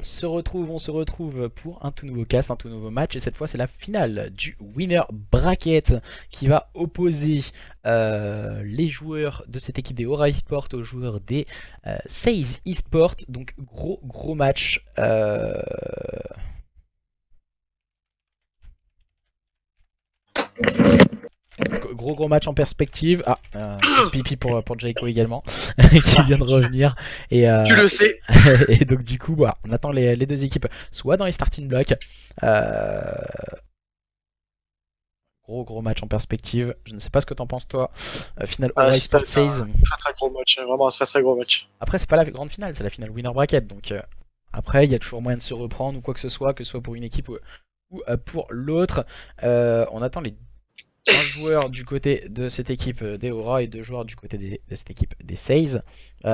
se retrouve pour un tout nouveau cast, un tout nouveau match. Et cette fois, c'est la finale du Winner Bracket qui va opposer les joueurs de cette équipe des Aura Esport aux joueurs des Seize Esport. Donc, gros match. Gros match en perspective. Pipi pour Jayco également, qui vient de revenir. Et, tu le sais. Et donc du coup, voilà, on attend les deux équipes soit dans les starting blocks. Gros match en perspective. Je ne sais pas ce que t'en penses toi. Finale Aura Esport 16. Très gros match, vraiment un très gros match. Après, c'est pas la grande finale, c'est la finale Winner Bracket. Donc après, il y a toujours moyen de se reprendre ou quoi que ce soit pour une équipe ou pour l'autre. On attend les un joueur du côté de cette équipe des Aura et deux joueurs du côté de cette équipe des Seize. Donc,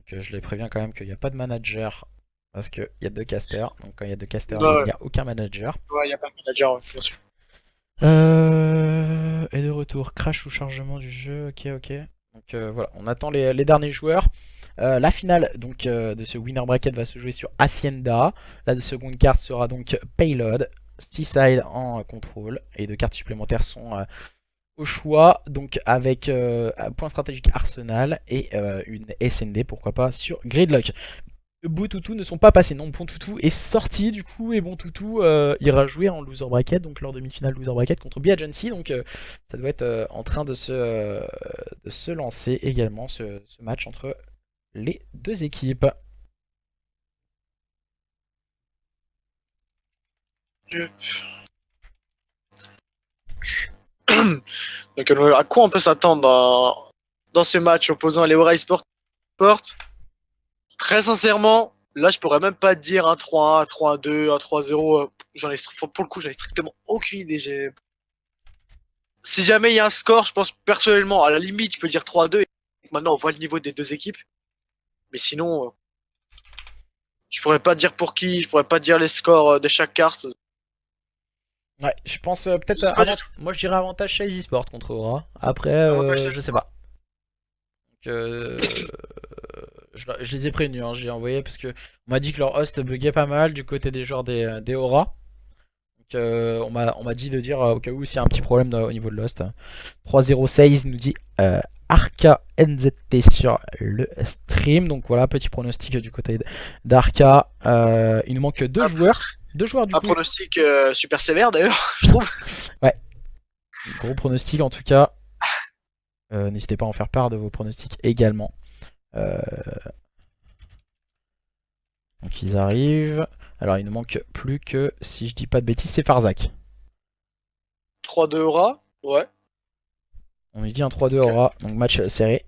je les préviens quand même qu'il n'y a pas de manager parce qu'il y a deux casters. Donc quand il y a deux casters, il n'y a aucun manager. Ouais, il n'y a pas de manager, bien sûr. Et de retour, crash ou chargement du jeu, ok. Donc voilà, on attend les derniers joueurs. La finale donc, de ce winner bracket va se jouer sur Hacienda. La seconde carte sera donc Payload, Seaside en contrôle. Et deux cartes supplémentaires sont au choix, donc avec un point stratégique Arsenal et une SND, pourquoi pas, sur Gridlock. Boutoutou ne sont pas passés. Non, Boutoutou est sorti du coup et Boutoutou ira jouer en loser bracket, donc leur demi-finale loser bracket contre B Agency. Donc ça doit être en train de se lancer également ce match entre les deux équipes. Donc à quoi on peut s'attendre dans ce match opposant les Aura Esport? Très sincèrement, là je pourrais même pas dire un 3-1, un 3-2, un 3-0. Pour le coup, j'en ai strictement aucune idée. Si jamais il y a un score, je pense personnellement, à la limite, je peux dire 3-2. Maintenant, on voit le niveau des deux équipes. Mais sinon, je pourrais pas dire pour qui, je pourrais pas dire les scores de chaque carte. Ouais, je pense peut-être. Moi je dirais avantage chez eSport contre Aura. Après, je sais pas. Donc, je les ai prévenus, hein, j'ai envoyé parce que on m'a dit que leur host buguait pas mal du côté des joueurs des Aura. Donc on m'a dit de dire au cas où s'il y a un petit problème au niveau de l'host. 306 nous dit Arca NZT sur le stream. Donc voilà, petit pronostic du côté d'Arca. Il nous manque deux joueurs. Deux joueurs du coup. Un pronostic super sévère d'ailleurs, je trouve. Ouais. Gros pronostic en tout cas. N'hésitez pas à en faire part de vos pronostics également. Donc ils arrivent. Alors il ne manque plus que, si je dis pas de bêtises, c'est Farzak. 3-2 Aura, ouais. On lui dit un 3-2 Aura, donc match serré.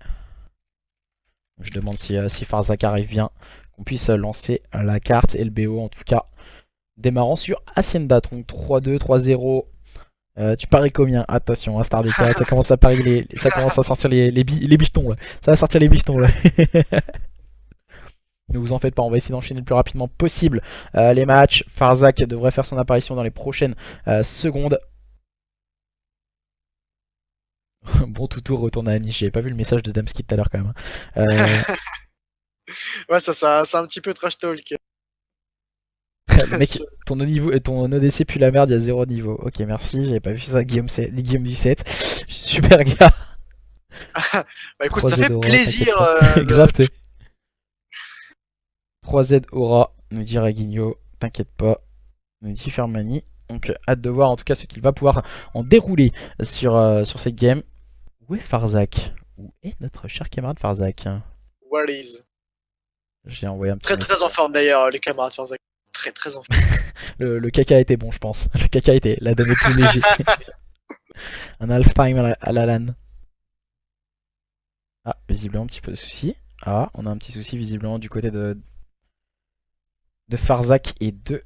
Je demande si Farzak arrive bien, qu'on puisse lancer la carte et le BO en tout cas. Démarrant sur Hacienda, donc 3-2, 3-0. Tu paries combien? Attention, Star des cartes, ça commence à parier ça commence à sortir les bichetons là. Ça va sortir les bichetons là. Ne vous en faites pas, on va essayer d'enchaîner le plus rapidement possible les matchs. Farzak devrait faire son apparition dans les prochaines secondes. Bon toutou retourne à Niche, j'avais pas vu le message de Damski tout à l'heure quand même. Ouais, ça c'est un petit peu trash talk. Le mec, ton ODC pue la merde, il y a 0 niveau. Ok, merci, j'avais pas vu ça, Guillaume du 7. Super gars. Bah écoute, ça fait Aura, plaisir. Grave, 3Z Aura, nous dit Raguigno, t'inquiète pas, nous dit Fermani. Donc hâte de voir en tout cas ce qu'il va pouvoir en dérouler sur cette game. Où est Farzak? Où est notre cher camarade Farzak? Where is? J'ai envoyé un petit très en forme d'ailleurs, les camarades Farzak. Très en forme. le caca était bon, je pense. Le caca était la dame plus léger. Un half-time à la LAN. Ah, visiblement un petit peu de soucis. Ah, on a un petit souci visiblement du côté de Farzak et de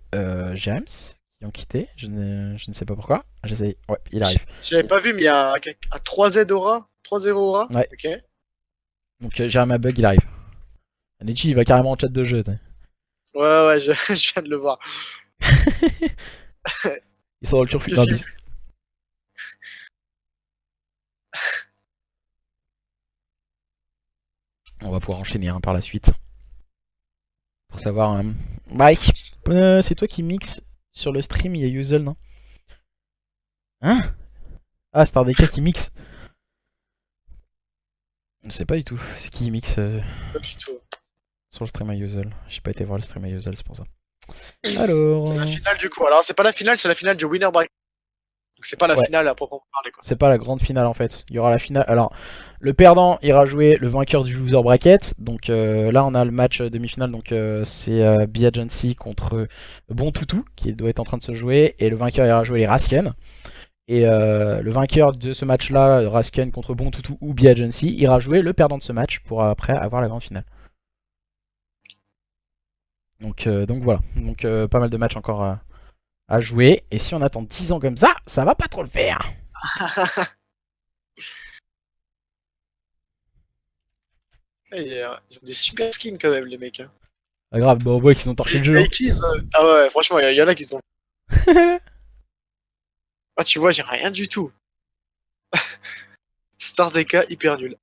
James qui ont quitté. Je ne sais pas pourquoi. J'essaye. Ouais, il arrive. J'avais pas vu, mais il y a un 3Z Aura, 3-0 Aura. Ouais. Ok. Donc Jérémy Bug, il arrive. Neji, il va carrément en chat de jeu. Ouais, je viens de le voir. Ils sont dans le turfu Qu'est-ce d'indice. On va pouvoir enchaîner par la suite. Pour savoir. Mike, c'est toi qui mixe sur le stream, il y a Yuzel, non? Hein? Ah, StarDK qui mixe. Je sais pas du tout. C'est qui mixe Pas du tout. sur le stream à Yuzel. J'ai pas été voir le stream à Yuzel, c'est pour ça. Alors. C'est la finale du coup. Alors c'est pas la finale, c'est la finale du winner bracket. Donc c'est pas la Ouais. finale à proprement parler quoi. C'est pas la grande finale en fait. Il y aura la finale. Alors, le perdant ira jouer le vainqueur du loser bracket. Donc là, on a le match demi-finale. Donc c'est Be Agency contre Bon Toutou qui doit être en train de se jouer. Et le vainqueur ira jouer les Rasken. Et le vainqueur de ce match-là, Rasken contre Bon Toutou ou Be Agency, ira jouer le perdant de ce match pour après avoir la grande finale. Donc voilà. Donc pas mal de matchs encore à jouer. Et si on attend 10 ans comme ça va pas trop le faire. Et, ils ont des super skins quand même les mecs. Hein. Pas grave, bah on voit qu'ils ont torché le jeu. Les keys, ah ouais, franchement, il y en a qui sont. Ah, tu vois, j'ai rien du tout. StarDK hyper nul.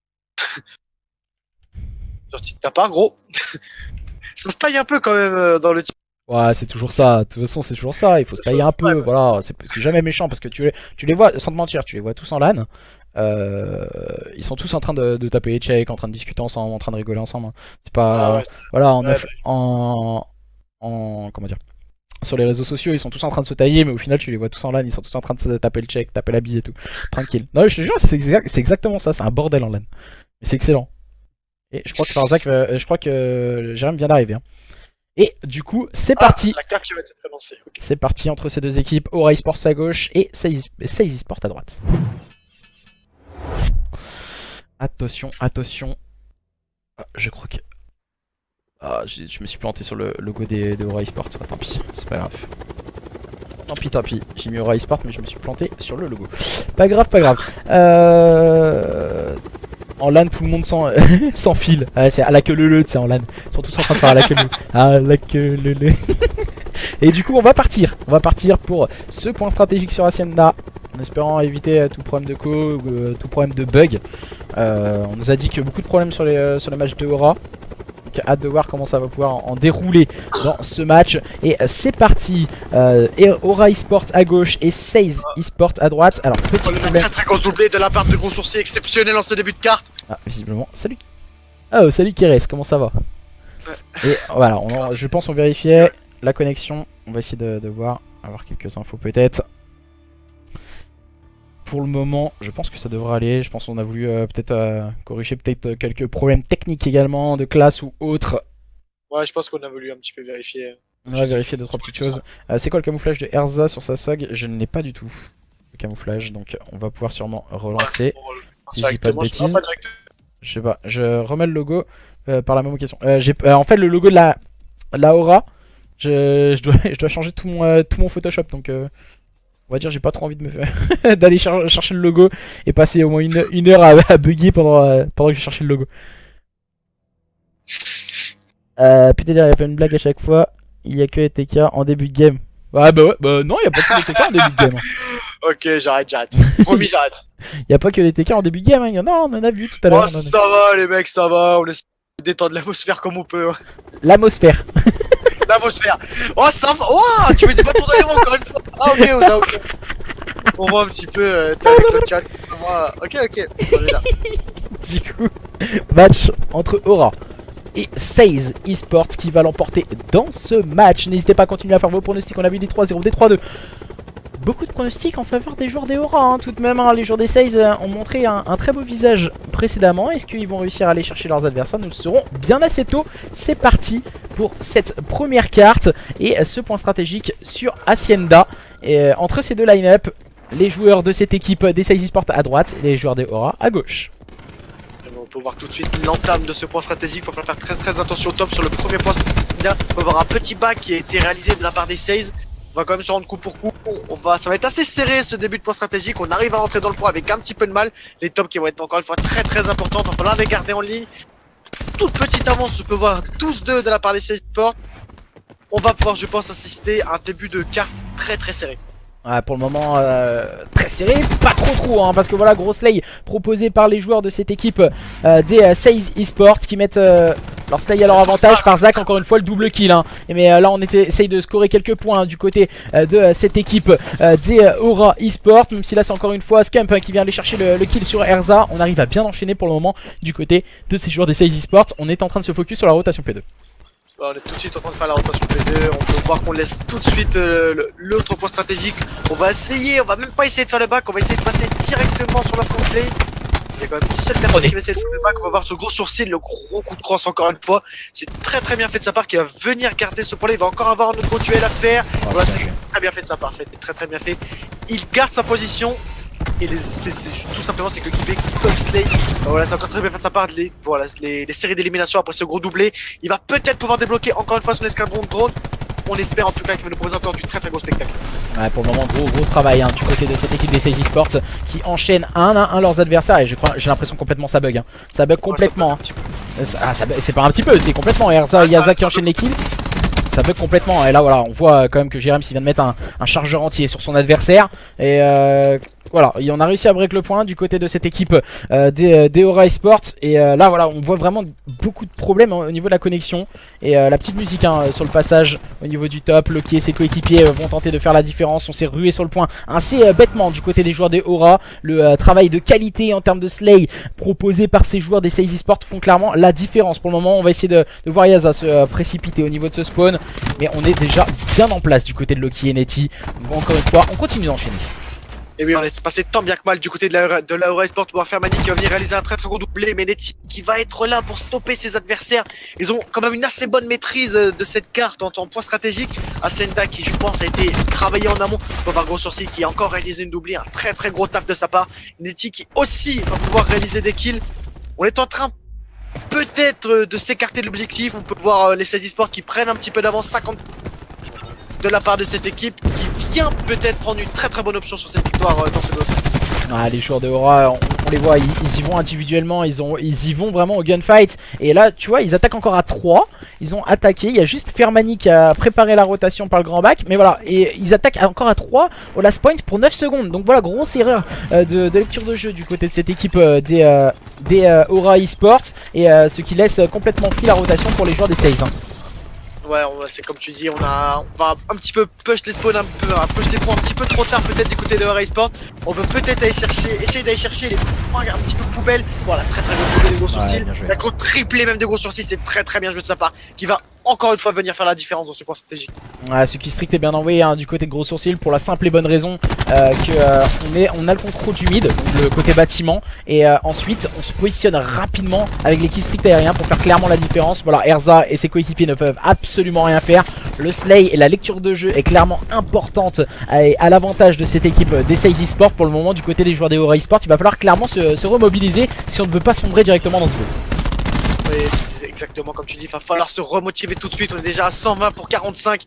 Genre, tu t'as pas gros. Ça se taille un peu quand même dans le chat. Ouais, c'est toujours ça. De toute façon, c'est toujours ça. Il faut se tailler un peu. Voilà, c'est jamais méchant parce que tu les vois, sans te mentir, tu les vois tous en LAN. Ils sont tous en train de taper les checks, en train de discuter ensemble, en train de rigoler ensemble. Hein. C'est pas. Ah ouais, Voilà, ouais, comment dire. Sur les réseaux sociaux, ils sont tous en train de se tailler, mais au final, tu les vois tous en LAN. Ils sont tous en train de se taper le check, taper la bise et tout. Tranquille. Non, je te jure, c'est exactement ça. C'est un bordel en LAN. Mais c'est excellent. Et je crois que je crois que Jérém vient d'arriver. Hein. Et du coup, c'est parti. La carte qui va être lancée. Okay. C'est parti entre ces deux équipes, Aura Esports à gauche et Seize Esports à droite. Attention, attention. Ah, je crois que... Ah, je me suis planté sur le logo de Aura Esports. Ah, tant pis, c'est pas grave. Tant pis. J'ai mis Aura Esports, mais je me suis planté sur le logo. Pas grave, pas grave. En LAN, tout le monde s'enfile. C'est à la queue leu, tu sais, en LAN. Ils sont tous en train de faire à la queue leu. À la queue leu. Et du coup, on va partir. On va partir pour ce point stratégique sur Hacienda. En espérant éviter tout problème de tout problème de bug. On nous a dit qu'il y a beaucoup de problèmes sur le match de Aura. Donc hâte de voir comment ça va pouvoir en dérouler dans ce match. Et c'est parti. Aura Esports à gauche et Seize Esports à droite. Alors petit problème. Très grosse doublée de la part de Gros Sourcier, exceptionnel en ce début de carte. Ah, visiblement. Salut. Oh, salut Keres, comment ça va? Ouais. Et voilà, je pense on vérifiait la connexion. On va essayer de voir, avoir quelques infos peut-être. Pour le moment, je pense que ça devrait aller. Je pense qu'on a voulu peut-être corriger quelques problèmes techniques également, de classe ou autre. Ouais, je pense qu'on a voulu un petit peu vérifier. On va vérifier 2-3 petites choses. C'est quoi le camouflage de Erza sur sa SOG? Je ne l'ai pas du tout. Le camouflage, donc on va pouvoir sûrement relancer. Si je dis pas de bêtises. Je sais pas, je remets le logo par la même occasion. En fait, le logo de la Aura, je dois changer tout mon Photoshop, donc on va dire j'ai pas trop envie de me faire d'aller chercher le logo et passer au moins une heure à bugger pendant que je cherchais le logo. Putain, il a fait une blague à chaque fois. Il y a que les TK en début de game. Ouais, bah non, il y a pas que les TK en début de game. Ok, j'arrête. Promis, j'arrête. Il y a pas que les TK en début de game. Hein. Non, on en a vu tout à l'heure. Oh, ça va, les mecs, ça va. On essaie de détendre l'atmosphère comme on peut. L'atmosphère. L'atmosphère. Oh, ça va. Oh, tu me dis pas ton d'ailleurs encore une fois. Ah, ok. On voit un petit peu. T'es avec le chat. Ok. On est là. Du coup, match entre Aura et Seize Esports qui va l'emporter dans ce match. N'hésitez pas à continuer à faire vos pronostics. On a vu des 3-0, des 3-2. Beaucoup de pronostics en faveur des joueurs des Aura, hein, tout de même. Hein. Les joueurs des Seize ont montré un très beau visage précédemment. Est-ce qu'ils vont réussir à aller chercher leurs adversaires? Nous le saurons bien assez tôt. C'est parti pour cette première carte et ce point stratégique sur Hacienda. Et, entre ces deux line-up, les joueurs de cette équipe des Seize Esports à droite et les joueurs des Aura à gauche. On peut voir tout de suite l'entame de ce point stratégique. Il faut faire très attention au top sur le premier point. On peut voir un petit back qui a été réalisé de la part des Seize. On va quand même se rendre coup pour coup. Ça va être assez serré ce début de point stratégique. On arrive à rentrer dans le point avec un petit peu de mal. Les tops qui vont être encore une fois très importants. Il va falloir les garder en ligne. Toute petite avance, on peut voir tous deux de la part des Seize Esports. On va pouvoir, je pense, assister à un début de carte très serré. Pour le moment très serré, pas trop hein, parce que voilà, gros slay proposé par les joueurs de cette équipe des Seize Esports qui mettent leur slay à leur avantage. Farzak encore une fois le double kill hein. Mais là on essaye de scorer quelques points hein, du côté de cette équipe des Aura Esports. Même si là c'est encore une fois Scamp hein, qui vient aller chercher le kill sur Erza. On arrive à bien enchaîner pour le moment du côté de ces joueurs des Seize Esports. On est en train de se focus sur la rotation P2. On est tout de suite en train de faire la rotation P2, on peut voir qu'on laisse tout de suite l'autre point stratégique. On va même pas essayer de faire le back, on va essayer de passer directement sur la front lane. Il y a quand même une seule personne qui va essayer de faire le back, on va voir ce gros sourcil, le gros coup de crosse encore une fois. C'est très bien fait de sa part qui va venir garder ce point là, il va encore avoir un autre gros duel à faire. Voilà, c'est très bien fait de sa part, ça a été très bien fait. Il garde sa position. Et tout simplement c'est que l'équipe qui peut slay. Voilà, c'est encore très bien fait de sa part. Les séries d'élimination après ce gros doublé. Il va peut-être pouvoir débloquer encore une fois son escadron de drone. On espère en tout cas qu'il va nous proposer encore du très gros spectacle. Ouais, pour le moment gros travail hein, du côté de cette équipe des Seize Esports qui enchaîne un à un leurs adversaires. Et j'ai l'impression complètement ça bug hein. Ça bug complètement c'est pas un petit peu, c'est complètement Erza et Yaza qui enchaînent les kills. Ça bug complètement et là voilà on voit quand même que Jérém s'il vient de mettre un chargeur entier sur son adversaire. Et voilà, on a réussi à break le point du côté de cette équipe des Aura Esports. Et là voilà, on voit vraiment beaucoup de problèmes hein, au niveau de la connexion. Et la petite musique hein, sur le passage au niveau du top. Loki et ses coéquipiers vont tenter de faire la différence. On s'est rué sur le point assez bêtement du côté des joueurs des Aura. Le travail de qualité en termes de slay proposé par ces joueurs des Seize Esports font clairement la différence. Pour le moment on va essayer de voir Yaza se précipiter au niveau de ce spawn. Mais on est déjà bien en place du côté de Loki et Netty. Donc encore une fois on continue d'enchaîner. Et oui, on est passé tant bien que mal du côté de la Aura Esports pour voir Fermani qui va venir réaliser un très gros doublé, mais Netty qui va être là pour stopper ses adversaires. Ils ont quand même une assez bonne maîtrise de cette carte en point stratégique. Hacienda qui je pense a été travaillé en amont. On va voir Gros Sourcil qui a encore réalisé une doublée, un très gros taf de sa part. Netty qui aussi va pouvoir réaliser des kills. On est en train peut-être de s'écarter de l'objectif. On peut voir les Seize Esports qui prennent un petit peu d'avance, 50 de la part de cette équipe qui vient peut-être prendre une très bonne option sur cette victoire dans ce dossier. Ah, les joueurs de Aura, on les voit, ils y vont individuellement, ils y vont vraiment au gunfight. Et là, tu vois, ils attaquent encore à 3. Ils ont attaqué, il y a juste Fermani qui a préparé la rotation par le grand bac. Mais voilà, et ils attaquent encore à 3 au last point pour 9 secondes. Donc voilà, grosse erreur de lecture de jeu du côté de cette équipe des Aura Esports. Et ce qui laisse complètement free la rotation pour les joueurs des Seize. Ouais, c'est comme tu dis, on va un petit peu push les spawns, push les points un petit peu trop tard peut-être du côté de Aura Esports. On veut peut-être essayer d'aller chercher les points un petit peu poubelles. Voilà, très bien joué des gros sourcils. La gros triplé même des gros sourcils, c'est très bien joué de sa part. Qui va encore une fois venir faire la différence dans ce point stratégique. Ouais, ce qui strict est bien envoyé hein, du côté de Gros Sourcil pour la simple et bonne raison on a le contrôle du mid, le côté bâtiment. Et ensuite on se positionne rapidement avec les kills strict aériens pour faire clairement la différence. Voilà, Erza et ses coéquipiers ne peuvent absolument rien faire. Le slay et la lecture de jeu est clairement importante à l'avantage de cette équipe des Seize Esports. Pour le moment du côté des joueurs des Aura Esports, il va falloir clairement se remobiliser si on ne veut pas sombrer directement dans ce jeu. Oui, c'est exactement comme tu dis, il va falloir se remotiver tout de suite. On est déjà à 120 pour 45.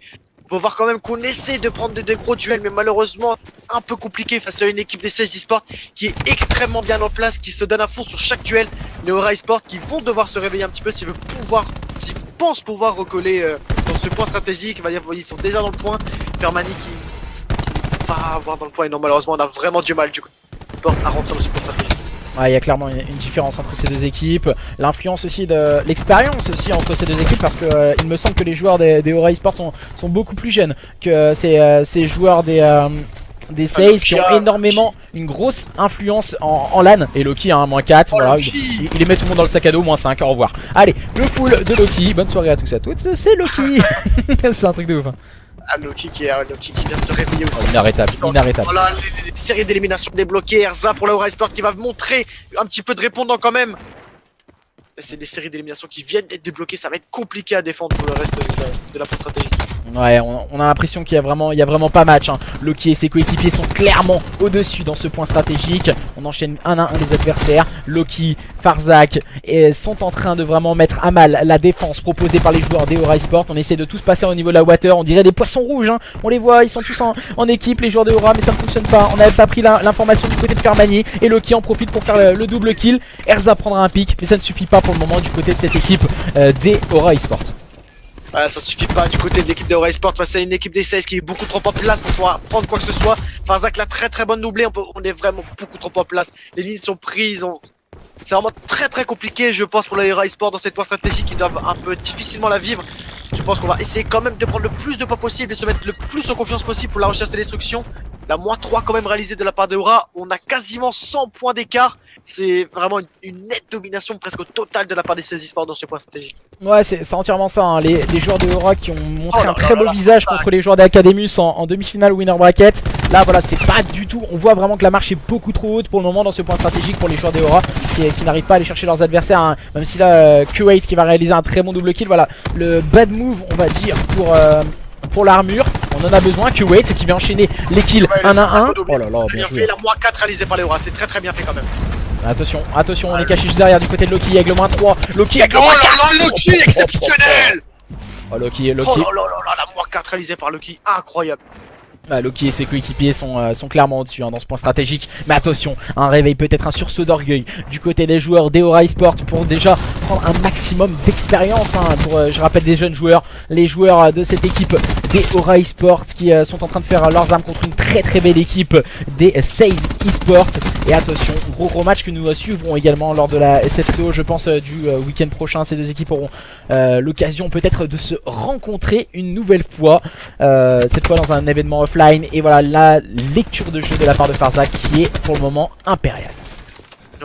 On peut voir quand même qu'on essaie de prendre des gros duels, mais malheureusement un peu compliqué face à une équipe des Seize Esports qui est extrêmement bien en place, qui se donne à fond sur chaque duel. Les Aura Esports qui vont devoir se réveiller un petit peu s'ils pensent pouvoir recoller dans ce point stratégique. Ils sont déjà dans le point. Fermani qui va avoir dans le point, et non, malheureusement on a vraiment du mal du coup à rentrer dans ce point stratégique. Ouais, il y a clairement une différence entre ces deux équipes. L'influence aussi de l'expérience aussi entre ces deux équipes, parce que il me semble que les joueurs des Aura Esports sont beaucoup plus jeunes que ces joueurs des Seize qui ont énormément une grosse influence en LAN. Et Loki hein, -4, voilà, il les met tout le monde dans le sac à dos, -5, au revoir. Allez, le full de Loki, bonne soirée à tous et à toutes, c'est Loki. C'est un truc de ouf hein. Loki qui vient de se réveiller aussi. Oh, inarrêtable. Voilà, les séries d'élimination débloquées. Erza pour la Aura Esports qui va montrer un petit peu de répondant quand même. C'est des séries d'élimination qui viennent d'être débloquées. Ça va être compliqué à défendre pour le reste de la phase stratégique. Ouais, on a l'impression qu'il y a vraiment pas match hein. Loki et ses coéquipiers sont clairement au-dessus dans ce point stratégique. On enchaîne un à un les adversaires. Loki, Farzak sont en train de vraiment mettre à mal la défense proposée par les joueurs des Aura Esports. On essaie de tous passer au niveau de la water. On dirait des poissons rouges hein. On les voit, ils sont tous en équipe les joueurs de Aura, mais ça ne fonctionne pas. On n'avait pas pris l'information du côté de Fermani. Et Loki en profite pour faire le double kill. Erza prendra un pic, mais ça ne suffit pas pour le moment du côté de cette équipe des Aura Esports. Ça suffit pas du côté de l'équipe de Aura Sport face à une équipe des 16 qui est beaucoup trop en place pour pouvoir prendre quoi que ce soit. Farzak la très bonne doublée, on est vraiment beaucoup trop en place. Les lignes sont prises, c'est vraiment très compliqué je pense pour la Aura Sport dans cette pointe stratégique qui doivent un peu difficilement la vivre. Je pense qu'on va essayer quand même de prendre le plus de points possible et se mettre le plus en confiance possible pour la recherche et destruction. La -3 quand même réalisée de la part de Aura, on a quasiment 100 points d'écart. C'est vraiment une nette domination presque totale de la part des 16 eSports dans ce point stratégique. Ouais, c'est entièrement ça, hein. Les joueurs de Aura qui ont montré un très beau là, visage ça, contre les joueurs d'Academus en demi-finale winner bracket. Là voilà, c'est pas du tout, on voit vraiment que la marche est beaucoup trop haute pour le moment dans ce point stratégique pour les joueurs de Aura qui n'arrivent pas à aller chercher leurs adversaires, hein. Même si là Q8 qui va réaliser un très bon double kill, voilà le bad move on va dire pour l'armure. On en a besoin, Q8 qui vient enchaîner les kills 1 à 1. Oh là là, bien joué. Fait la -4 réalisée par les Aura, c'est très bien fait quand même. Attention, attention, on est caché juste derrière du côté de Loki avec le -3. Loki avec le -4. Oh là là, Loki exceptionnel. Oh Loki. Oh là, la -4 réalisée par Loki, incroyable. Loki et ses coéquipiers sont clairement au-dessus, hein, dans ce point stratégique. Mais attention, un réveil, peut-être un sursaut d'orgueil du côté des joueurs d'Aura Esport pour déjà prendre un maximum d'expérience, hein, pour, je rappelle, des jeunes joueurs, les joueurs de cette équipe des Aura Esport qui sont en train de faire leurs armes contre une très belle équipe des 16 Esports. Et attention, gros match que nous suivrons également lors de la SFCO, je pense, du week-end prochain. Ces deux équipes auront l'occasion peut-être de se rencontrer une nouvelle fois, cette fois dans un événement offline. Et voilà la lecture de jeu de la part de Farzak qui est pour le moment impériale.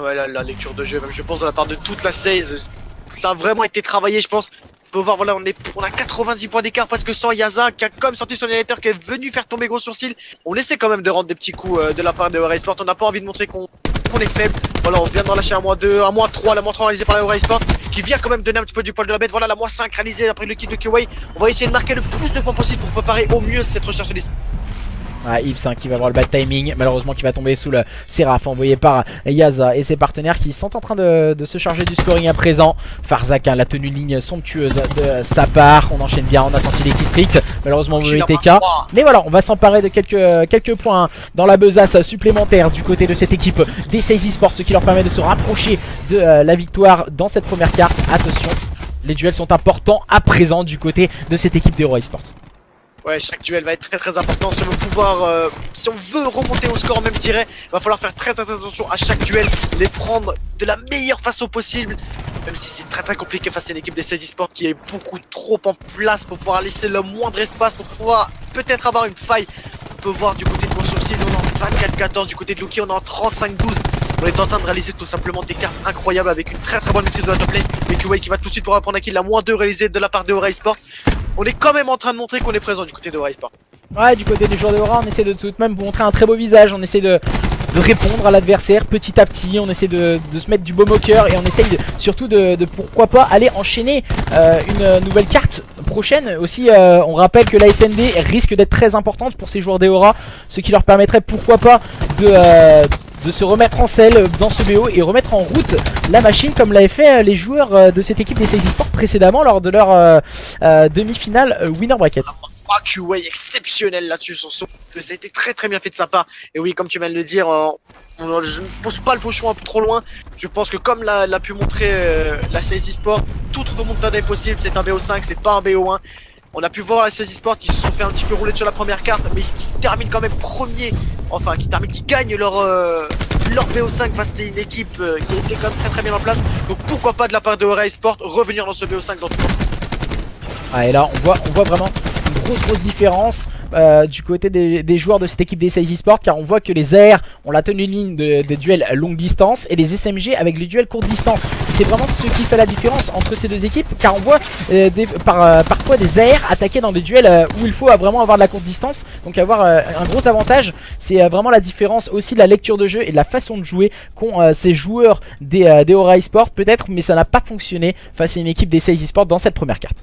Ouais, la lecture de jeu, même je pense de la part de toute la 16, ça a vraiment été travaillé, je pense. On peut voir, voilà, on a 90 points d'écart presque sans Yaza qui a comme sorti son éditeur, qui est venu faire tomber gros sourcils. On essaie quand même de rendre des petits coups de la part de Aura Esport. On n'a pas envie de montrer qu'on est faible. Voilà, on vient d'en lâcher un -2, un -3, la -3 réalisée par Aura Esport qui vient quand même donner un petit peu du poil de la bête. Voilà, la -5 réalisée après le kill de Kiway. On va essayer de marquer le plus de points possible pour préparer au mieux cette recherche de Ips, hein, qui va avoir le bad timing, malheureusement qui va tomber sous le Seraph envoyé par Yaza et ses partenaires qui sont en train de se charger du scoring à présent. Farzak, hein, la tenue de ligne somptueuse de sa part, on enchaîne bien, on a senti les kills stricts, malheureusement mauvais TK. Mais voilà, on va s'emparer de quelques points dans la besace supplémentaire du côté de cette équipe des 16 Esports, ce qui leur permet de se rapprocher de la victoire dans cette première carte. Attention, les duels sont importants à présent du côté de cette équipe d'Aura Esport. Ouais, chaque duel va être très important si on veut pouvoir, si on veut remonter au score même je dirais, va falloir faire très attention à chaque duel, les prendre de la meilleure façon possible, même si c'est très compliqué face à une équipe des 16 Esports qui est beaucoup trop en place pour pouvoir laisser le moindre espace pour pouvoir peut-être avoir une faille. On peut voir du côté de Gros Sourcil, on est en 24-14, du côté de Loki on est en 35-12. On est en train de réaliser tout simplement des cartes incroyables avec une très bonne maîtrise de la top lane. Et Kuwait qui va tout de suite pouvoir prendre un kill, la -2 réalisée de la part de Aura Esport. On est quand même en train de montrer qu'on est présent du côté de Aura Esport. Ouais, du côté des joueurs de Aura, on essaie de tout de même montrer un très beau visage, on essaie de répondre à l'adversaire petit à petit, on essaie de se mettre du baume au cœur et on essaye surtout de pourquoi pas aller enchaîner une nouvelle carte prochaine. Aussi, on rappelle que la SND risque d'être très importante pour ces joueurs d'Aura, ce qui leur permettrait pourquoi pas de se remettre en selle dans ce BO et remettre en route la machine comme l'avaient fait les joueurs de cette équipe des 16 Esports précédemment lors de leur demi-finale winner bracket. QA exceptionnel là-dessus, ça a été très bien fait de sa part. Et oui, comme tu viens de le dire, je ne pousse pas le pochon un peu trop loin. Je pense que comme l'a pu montrer la 16 Esports, toute remontada est possible. C'est un BO5, c'est pas un BO1. On a pu voir la 16 Esports qui se sont fait un petit peu rouler sur la première carte, mais qui terminent quand même premier, enfin qui gagnent leur BO5 face à une équipe qui a été quand même très bien en place. Donc pourquoi pas de la part de Aura Esport revenir dans ce BO5 dans tout le monde. Ah, et là on voit vraiment une grosse différence du côté des joueurs de cette équipe des 16 Esports, car on voit que les AR ont la tenue de ligne des duels longue distance et les SMG avec les duels courte distance. C'est vraiment ce qui fait la différence entre ces deux équipes, car on voit parfois des AR attaquer dans des duels où il faut vraiment avoir de la courte distance, donc avoir un gros avantage. C'est vraiment la différence aussi de la lecture de jeu et de la façon de jouer qu'ont ces joueurs des Aura Esport peut-être, mais ça n'a pas fonctionné face à une équipe des 16 Esports dans cette première carte.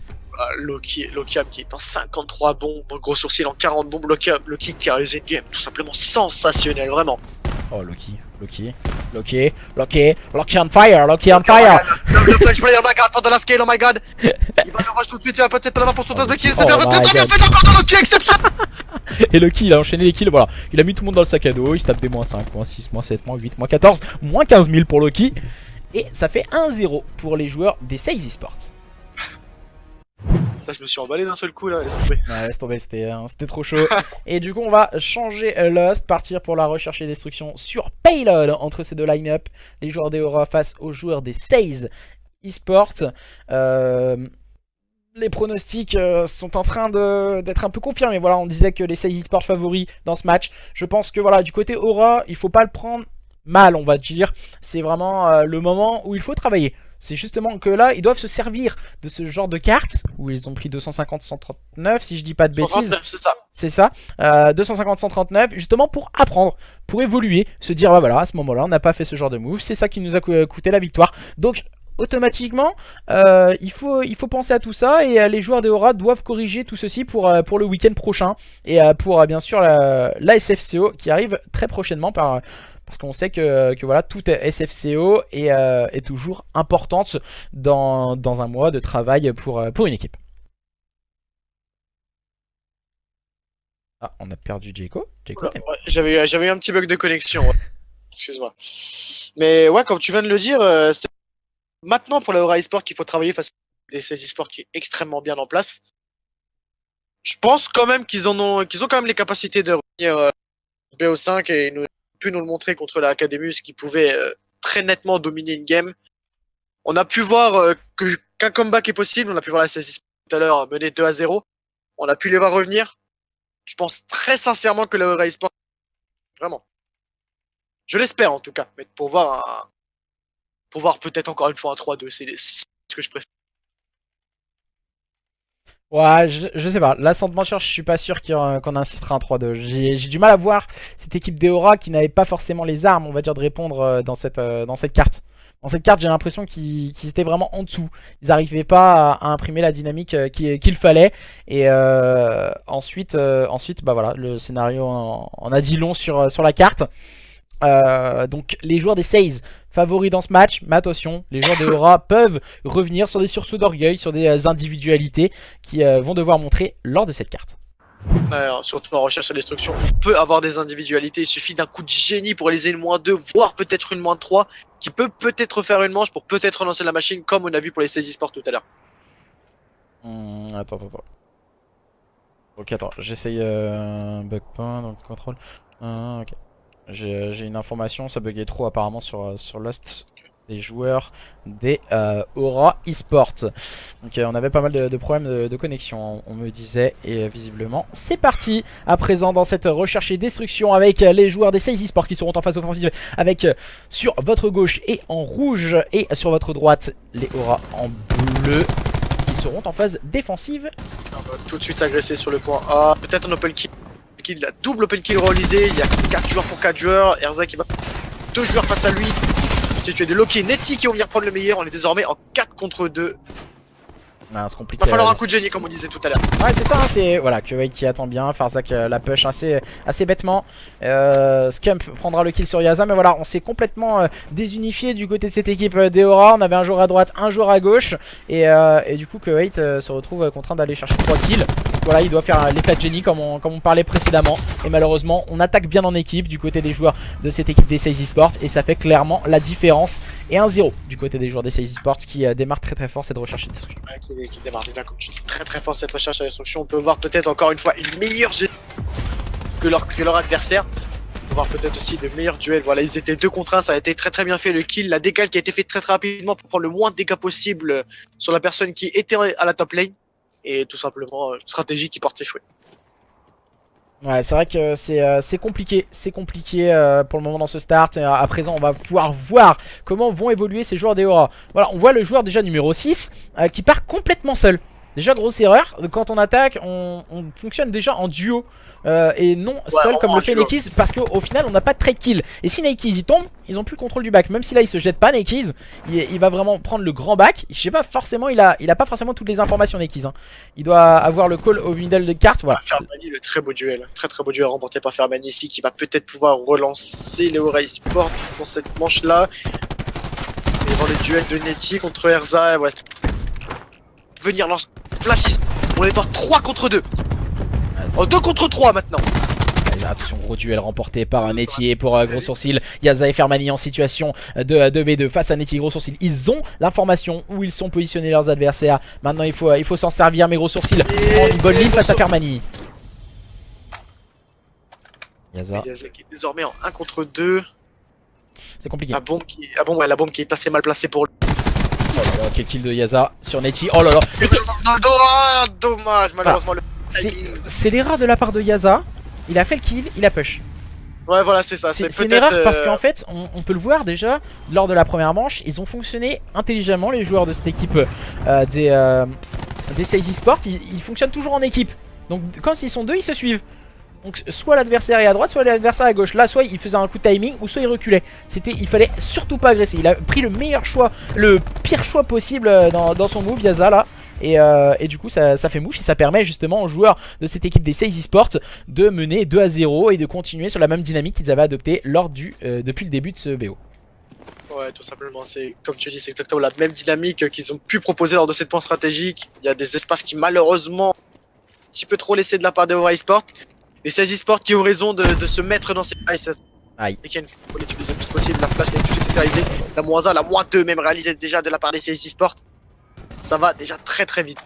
Loki qui est en 53 bombes, Gros Sourcil en 40 bombes, Loki qui a réalisé une game tout simplement sensationnel, vraiment. Oh Loki on fire, Loki on fire. Le French player, oh my god, for the last kill, oh my god. Il va le rush tout de suite, il va peut-être l'avoir pour son toss de kill, c'est bien fait de la part de Loki, exceptionnel. Et Loki il a enchaîné les kills, voilà, il a mis tout le monde dans le sac à dos, il se tape des -5, -6, -7, -8, -14, -15 000 pour Loki. Et ça fait 1-0 pour les joueurs des 16 Esports. Ça, je me suis emballé d'un seul coup là, laisse tomber. Ouais, laisse tomber, c'était trop chaud. Et du coup, on va changer Lost, partir pour la recherche et destruction sur Payload entre ces deux line-up. Les joueurs des Aura face aux joueurs des SaZe eSport. Les pronostics sont en train d'être un peu confirmés. Voilà, on disait que les SaZe eSport favoris dans ce match. Je pense que voilà, du côté Aura, il faut pas le prendre mal, on va dire. C'est vraiment le moment où il faut travailler. C'est justement que là, ils doivent se servir de ce genre de cartes, où ils ont pris 250-139, si je dis pas de bêtises. 139, c'est ça. C'est ça, 250-139, justement pour apprendre, pour évoluer, se dire, bah voilà, à ce moment-là, on n'a pas fait ce genre de move, c'est ça qui nous a coûté la victoire. Donc, automatiquement, il faut penser à tout ça, et les joueurs des Aura doivent corriger tout ceci pour le week-end prochain, et pour bien sûr la SFCO qui arrive très prochainement parce qu'on sait que voilà, toute SFCO est toujours importante dans un mois de travail pour une équipe. Ah, on a perdu Jayco. Ouais, j'avais eu un petit bug de connexion. Ouais. Excuse-moi. Mais ouais, comme tu viens de le dire, c'est maintenant pour la Aura eSport qu'il faut travailler face à des SaZe eSport qui est extrêmement bien en place. Je pense quand même qu'ils ont quand même les capacités de revenir BO5 et pu nous le montrer contre la Academus qui pouvait très nettement dominer une game. On a pu voir qu'un comeback est possible. On a pu voir la SaZe eSport tout à l'heure mener 2-0. On a pu les voir revenir. Je pense très sincèrement que la Aura eSport, vraiment. Je l'espère en tout cas, mais pour voir peut-être encore une fois un 3-2, c'est ce que je préfère. Ouais, je sais pas. Là, sans te mentir, je suis pas sûr qu'on insistera un 3-2. J'ai du mal à voir cette équipe d'Eora qui n'avait pas forcément les armes, on va dire, de répondre dans cette carte. Dans cette carte, j'ai l'impression qu'ils étaient vraiment en dessous. Ils n'arrivaient pas à imprimer la dynamique qu'il fallait. Et ensuite, bah voilà, le scénario en a dit long sur la carte. Donc les joueurs des SaZe favoris dans ce match, mais attention, les joueurs de Aura peuvent revenir sur des sursauts d'orgueil, sur des individualités qui vont devoir montrer lors de cette carte. Alors, surtout en recherche et destruction, on peut avoir des individualités, il suffit d'un coup de génie pour réaliser une -2, voire peut-être une -3, qui peut peut-être faire une manche pour peut-être relancer la machine, comme on a vu pour les SaZe eSport tout à l'heure. Attends. Ok, attends, j'essaye bug point, donc contrôle. Ok. J'ai une information, ça buguait trop apparemment sur Lost des joueurs des Aura eSport. Donc on avait pas mal de problèmes de connexion, on me disait, et visiblement c'est parti à présent dans cette recherche et destruction avec les joueurs des SaZe eSport qui seront en phase offensive avec sur votre gauche et en rouge et sur votre droite les Aura en bleu qui seront en phase défensive. On va tout de suite s'agresser sur le point A, peut-être un open kill. La double open kill réalisé, il y a 4 joueurs pour 4 joueurs, Erza qui va 2 joueurs face à lui, tu as des Loki et Netty qui vont venir prendre le meilleur, on est désormais en 4 contre 2. Ah, c'est compliqué. Il va falloir un coup de génie comme on disait tout à l'heure. Ouais c'est ça, hein, c'est voilà, Kuwait qui attend bien, Farzak la push assez bêtement. Scump prendra le kill sur Yaza, mais voilà, on s'est complètement désunifié du côté de cette équipe d'Eora. On avait un joueur à droite, un joueur à gauche, et du coup Kuwait se retrouve contraint d'aller chercher 3 kills. Voilà, il doit faire l'éclat de génie comme on parlait précédemment. Et malheureusement, on attaque bien en équipe du côté des joueurs de cette équipe des SaZe eSports. Et ça fait clairement la différence. Et 1-0 du côté des joueurs des SaZe eSports qui démarre très fort cette recherche et destruction. Ouais, qui démarre déjà, comme tu dis, très fort cette recherche et destruction. On peut voir peut-être encore une fois une meilleure génie que leur adversaire. On peut voir peut-être aussi de meilleurs duels. Voilà, ils étaient 2 contre 1, ça a été très bien fait. Le kill, la décale qui a été faite très rapidement pour prendre le moins de dégâts possible sur la personne qui était à la top lane. Et tout simplement, une stratégie qui porte ses fruits. Ouais, c'est vrai que c'est compliqué pour le moment dans ce start. Et à présent, on va pouvoir voir comment vont évoluer ces joueurs des Aura. Voilà, on voit le joueur déjà numéro 6 qui part complètement seul. Déjà, grosse erreur, quand on attaque, on fonctionne déjà en duo et non seul comme le fait Nekiz, parce qu'au final, on n'a pas de trade kill. Et si Nekiz il tombe, ils ont plus le contrôle du back. Même si là, il se jette pas, Nekiz, il va vraiment prendre le grand back. Je sais pas forcément, il a pas forcément toutes les informations, Nekiz. Hein. Il doit avoir le call au middle de carte. Voilà. Fermani, le très beau duel, très beau duel remporté par Fermani ici, qui va peut-être pouvoir relancer les Aura eSport dans cette manche-là. Et dans les duels de Netty contre Erza, voilà. Venir lancer flash, on est en 3 contre 2. En 2 contre 3 maintenant. Attention, gros duel remporté par un Netty pour Gros Sourcil. Yaza et Fermani en situation de 2v2 face à Netty et Gros Sourcil. Ils ont l'information où ils sont positionnés leurs adversaires. Maintenant il faut s'en servir, mais Gros Sourcil prend une bonne ligne face à Fermani. Yaza qui est désormais en 1 contre 2. C'est compliqué. La bombe qui est assez mal placée pour lui. Oh là là, quel kill de Yaza sur Netty. Oh là là. Dommage, malheureusement le c'est l'erreur de la part de Yaza. Il a fait le kill, il a push. Ouais, voilà, c'est ça. C'est une erreur parce qu'en fait, on peut le voir déjà lors de la première manche, ils ont fonctionné intelligemment, les joueurs de cette équipe des Sage Esports. Ils fonctionnent toujours en équipe. Donc quand ils sont deux, ils se suivent. Donc soit l'adversaire est à droite, soit l'adversaire à gauche. Là, soit il faisait un coup de timing, ou soit il reculait. Il fallait surtout pas agresser. Il a pris le meilleur choix, le pire choix possible dans son move, Yaza là. Et du coup ça fait mouche et ça permet justement aux joueurs de cette équipe des Sage Esports de mener 2-0 et de continuer sur la même dynamique qu'ils avaient adoptée depuis le début de ce BO. Ouais, tout simplement, c'est comme tu dis, c'est exactement la même dynamique qu'ils ont pu proposer lors de cette point stratégique. Il y a des espaces qui malheureusement un petit peu trop laissés de la part de Aura Esports. Les Sage Esports qui ont raison de se mettre dans ces Aïe. Et qu'il faut l'utiliser le plus possible. La flash qui est toujours tétarisée, la -1, la -2 même réalisée déjà de la part des Sage Esports. Ça va déjà très très vite.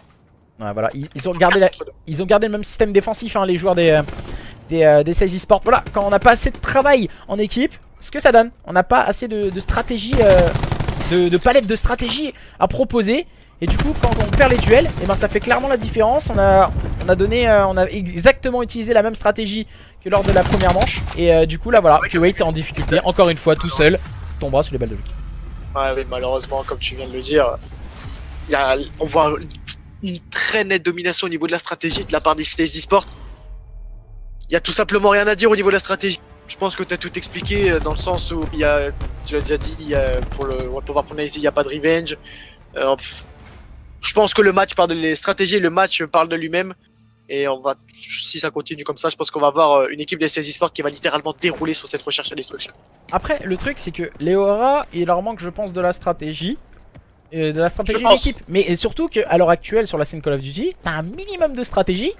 Ouais, voilà, ils ont gardé le même système défensif, hein, les joueurs des Sage Esports. Voilà, quand on n'a pas assez de travail en équipe, ce que ça donne, on n'a pas assez de stratégie, de palette de stratégie à proposer. Et du coup, quand on perd les duels, et ben ça fait clairement la différence. On a exactement utilisé la même stratégie que lors de la première manche. Et du coup là voilà, Kuwait est en difficulté, encore une fois tout seul, tombera sous les balles de Luke. Ouais, oui, malheureusement, comme tu viens de le dire, on voit une très nette domination au niveau de la stratégie de la part des Esports. Il y a tout simplement rien à dire au niveau de la stratégie. Je pense que tu as tout expliqué dans le sens où tu l'as déjà dit, pour le World Power Pronazy, il n'y a pas de revenge. Je pense que le match parle les stratégies, le match parle de lui-même. Et si ça continue comme ça, je pense qu'on va avoir une équipe des Sage Esports qui va littéralement dérouler sur cette recherche à destruction. Après, le truc c'est que les Aura, il leur manque je pense de la stratégie. D'équipe, mais surtout qu'à l'heure actuelle sur la scène Call of Duty, t'as un minimum de stratégie,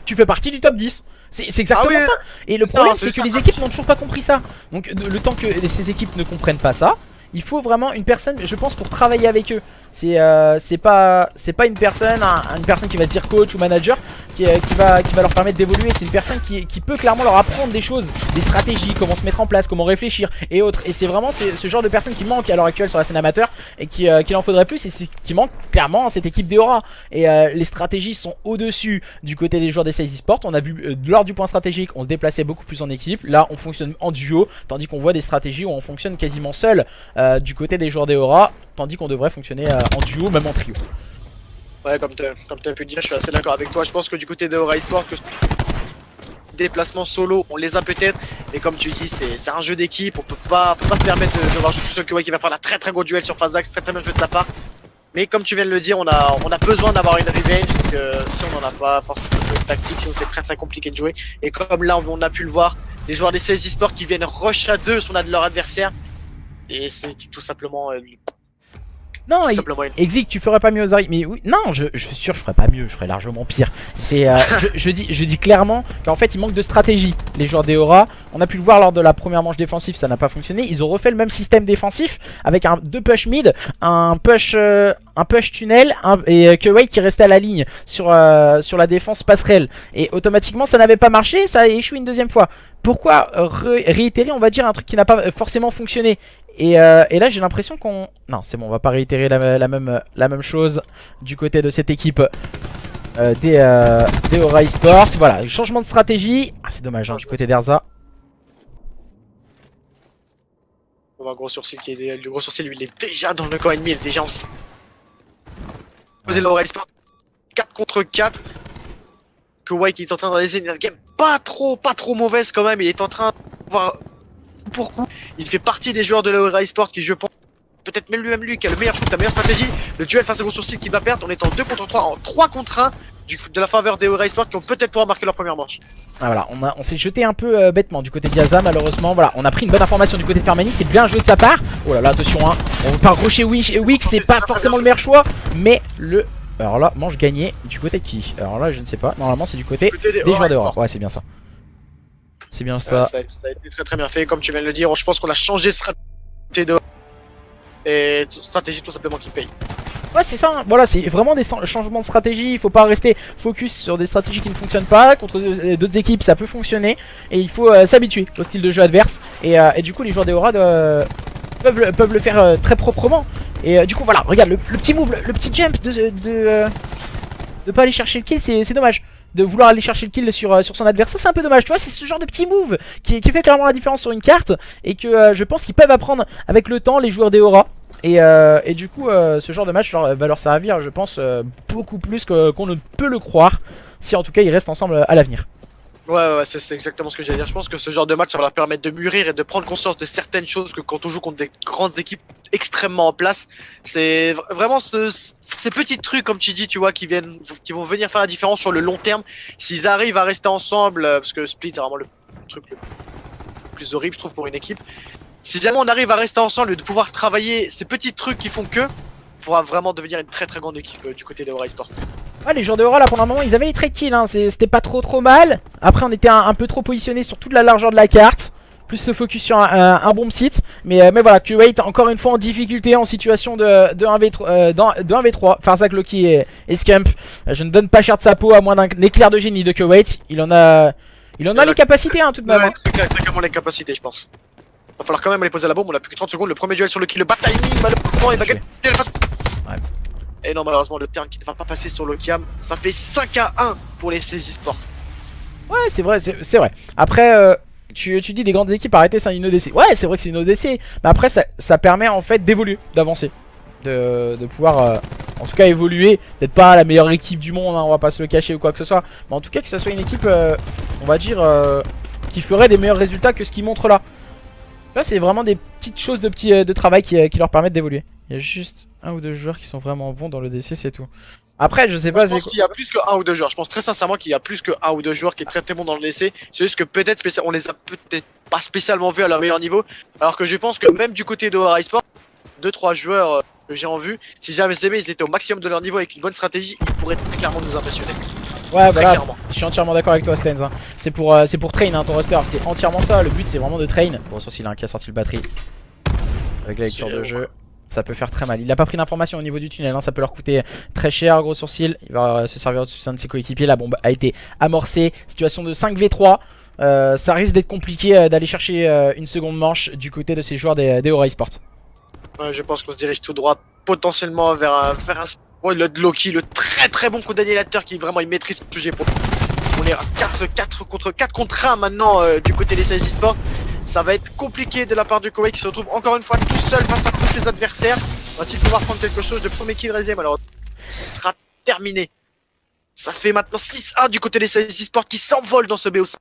tu fais partie du top 10. C'est exactement ça. Et le problème c'est que les équipes n'ont toujours pas compris ça. Donc le temps que ces équipes ne comprennent pas ça, il faut vraiment une personne, je pense, pour travailler avec eux. C'est pas une personne qui va se dire coach ou manager qui va leur permettre d'évoluer. C'est une personne qui peut clairement leur apprendre des choses, des stratégies, comment se mettre en place, comment réfléchir et autres. Et c'est vraiment ce genre de personnes qui manque à l'heure actuelle sur la scène amateur et qu'il en faudrait plus, et c'est qui manque clairement à cette équipe d'Aura. Et les stratégies sont au-dessus du côté des joueurs des Sage Esports. On a vu lors du point stratégique, on se déplaçait beaucoup plus en équipe. Là, on fonctionne en duo, tandis qu'on voit des stratégies où on fonctionne quasiment seul du côté des joueurs d'Aura, tandis qu'on devrait fonctionner en duo, même en trio. Ouais, comme tu as pu dire, je suis assez d'accord avec toi. Je pense que du côté de Aura Esports, que déplacements solo, on les a peut-être. Et comme tu dis, c'est un jeu d'équipe. On peut pas se permettre de voir tout seul que qui va prendre un très très gros duel sur phase d'axe, très très bien joué de sa part. Mais comme tu viens de le dire, on a besoin d'avoir une revenge. Donc si on n'en a pas forcément de tactique, sinon c'est très très compliqué de jouer. Et comme là on a pu le voir, les joueurs des Sage Esports qui viennent rush à 2 sur leur adversaire. Et c'est tout simplement... Non, Exig, tu ferais pas mieux Ozari. Mais oui, non, je suis sûr, je ferais pas mieux, je ferais largement pire. C'est, je dis clairement qu'en fait, il manque de stratégie. Les joueurs d'Aura, on a pu le voir lors de la première manche défensive, ça n'a pas fonctionné. Ils ont refait le même système défensif avec deux push mid, un push tunnel et Kuwait qui restait à la ligne sur la défense passerelle. Et automatiquement, ça n'avait pas marché, ça a échoué une deuxième fois. Pourquoi réitérer, on va dire, un truc qui n'a pas forcément fonctionné? Et là j'ai l'impression qu'on... Non c'est bon, on va pas réitérer la même chose du côté de cette équipe des Aura Esports. Voilà, changement de stratégie. Ah c'est dommage hein, du côté d'Erza. On va gros sourcil le gros sourcil lui il est déjà dans le camp ennemi, il est déjà en... Posez l'Aura Esports 4 contre 4. Kuwait qui est en train de réaliser une game pas trop mauvaise quand même. Il est en train de voir... pour coup, il fait partie des joueurs de l'Aura Esports qui, je pense, peut-être même lui qui a le meilleur shoot, la meilleure stratégie. Le duel face à Gros Sourcil qui va perdre, on est en 2 contre 3, en 3 contre 1 de la faveur des Aura Esports qui vont peut-être pouvoir marquer leur première manche. Ah voilà, on s'est jeté un peu bêtement du côté de Yaza malheureusement. Voilà, on a pris une bonne information du côté de Fermani, c'est bien joué de sa part. Oh là là, attention, hein, on veut pas rusher Wick, c'est pas forcément le meilleur choix, mais le... Alors là, manche gagnée du côté de qui? Alors là, je ne sais pas, normalement c'est du côté des joueurs d'Aura. Ouais, c'est bien ça. C'est bien Ouais, ça. ça a été très très bien fait, comme tu viens de le dire. Je pense qu'on a changé de stratégie de... Et stratégie tout simplement qui paye. Ouais, c'est ça, hein. Voilà, c'est vraiment des changements de stratégie. Il faut pas rester focus sur des stratégies qui ne fonctionnent pas. Contre d'autres équipes, ça peut fonctionner. Et il faut s'habituer au style de jeu adverse. Et du coup, les joueurs des Aura peuvent le faire très proprement. Et du coup, voilà, regarde le petit move, le petit jump de pas aller chercher le kill, c'est dommage. De vouloir aller chercher le kill sur son adversaire, c'est un peu dommage. Tu vois, c'est ce genre de petit move qui fait clairement la différence sur une carte. Et que je pense qu'ils peuvent apprendre avec le temps, les joueurs des Aura. Et du coup, ce genre de match va leur servir, je pense, beaucoup plus qu'on ne peut le croire. Si en tout cas ils restent ensemble à l'avenir. Ouais, c'est exactement ce que j'allais dire. Je pense que ce genre de match, ça va leur permettre de mûrir et de prendre conscience de certaines choses que quand on joue contre des grandes équipes extrêmement en place, c'est vraiment ces petits trucs, comme tu dis, tu vois, qui vont venir faire la différence sur le long terme. S'ils arrivent à rester ensemble, parce que Split, c'est vraiment le truc le plus horrible, je trouve, pour une équipe. Si jamais on arrive à rester ensemble et de pouvoir travailler ces petits trucs qui font que, on pourra vraiment devenir une très très grande équipe du côté de Aura Esports. Ouais, les joueurs de Aura là pendant un moment ils avaient les trade kills, hein. C'était pas trop mal. Après on était un peu trop positionné sur toute la largeur de la carte. Plus se focus sur un bomb site. Mais voilà, Kuwait encore une fois en difficulté en situation de 1v3. Farzak, Loki et Scump. Je ne donne pas cher de sa peau à moins d'un éclair de génie de Kuwait. Il en a les capacités, hein, tout de même. Ouais, très clairement les capacités, je pense. Va falloir quand même aller poser la bombe, on a plus que 30 secondes. Le premier duel sur le kill, le bad timing, malheureusement, il va gagner le face. Ouais. Et non, malheureusement, le terrain qui ne va pas passer sur le Kiam. Ça fait 5-1 pour les CJ Sports. Ouais, c'est vrai, c'est vrai. Après, tu dis des grandes équipes, arrêtez, c'est une ODC. Ouais, c'est vrai que c'est une ODC. Mais après, ça permet en fait d'évoluer, d'avancer. De pouvoir, en tout cas, évoluer. Peut-être pas la meilleure équipe du monde, hein, on va pas se le cacher ou quoi que ce soit. Mais en tout cas, que ce soit une équipe, on va dire, qui ferait des meilleurs résultats que ce qu'ils montrent là. Là, c'est vraiment des petites choses de travail qui leur permettent d'évoluer. Il y a juste un ou deux joueurs qui sont vraiment bons dans le DC, c'est tout. Après, je sais pas. Je pense qu'il y a plus que un ou deux joueurs. Je pense très sincèrement qu'il y a plus que un ou deux joueurs qui est très très bon dans le DC. C'est juste que peut-être on les a peut-être pas spécialement vus à leur meilleur niveau. Alors que je pense que même du côté de Aura Esports, 2-3 joueurs que j'ai en vue, si jamais ils étaient au maximum de leur niveau avec une bonne stratégie, ils pourraient clairement nous impressionner. Ouais, voilà, je suis entièrement d'accord avec toi, Stenz, hein. C'est pour train, hein, ton roster, c'est entièrement ça. Le but, c'est vraiment de train. Bon, sauf s'il a un qui a sorti le batterie. Avec la lecture de jeu, ça peut faire très mal. Il a pas pris d'informations au niveau du tunnel, hein. Ça peut leur coûter très cher, gros sourcil. Il va se servir de un de ses coéquipiers. La bombe a été amorcée. Situation de 5v3. Ça risque d'être compliqué d'aller chercher une seconde manche du côté de ces joueurs des Aura Esports. Ouais, je pense qu'on se dirige tout droit, potentiellement vers un le Loki, le très très bon condamnateur qui vraiment il maîtrise son sujet. On est à 4 contre 1 maintenant du côté des CJ Sports. Ça va être compliqué de la part du Koweït qui se retrouve encore une fois tout seul face à tous ses adversaires. Va-t-il pouvoir prendre quelque chose de premier kill raisé? Alors ce sera terminé. Ça fait maintenant 6-1 du côté des CJ Sports qui s'envolent dans ce BO5.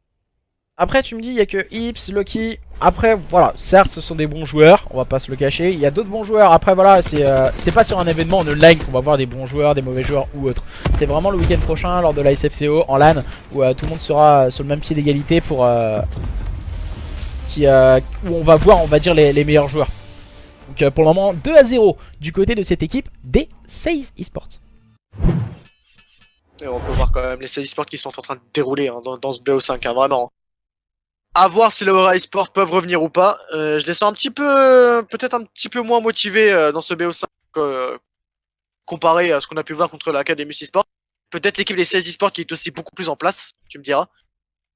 Après, tu me dis, il y a que Ips, Loki. Après, voilà, certes, ce sont des bons joueurs, on va pas se le cacher. Il y a d'autres bons joueurs. Après, voilà, c'est pas sur un événement en online qu'on va voir des bons joueurs, des mauvais joueurs ou autre. C'est vraiment le week-end prochain, lors de la SFCO en LAN, où tout le monde sera sur le même pied d'égalité pour. Où on va voir, on va dire, les meilleurs joueurs. Donc, pour le moment, 2-0 du côté de cette équipe des 16 esports. Et on peut voir quand même les CJ Sports qui sont en train de dérouler hein, dans ce BO5, hein, vraiment. À voir si les Aura Esports peuvent revenir ou pas. Je les sens un petit peu, peut-être un petit peu moins motivés dans ce BO5 comparé à ce qu'on a pu voir contre l'Académie Sport. Peut-être l'équipe des CJ Sports qui est aussi beaucoup plus en place, tu me diras.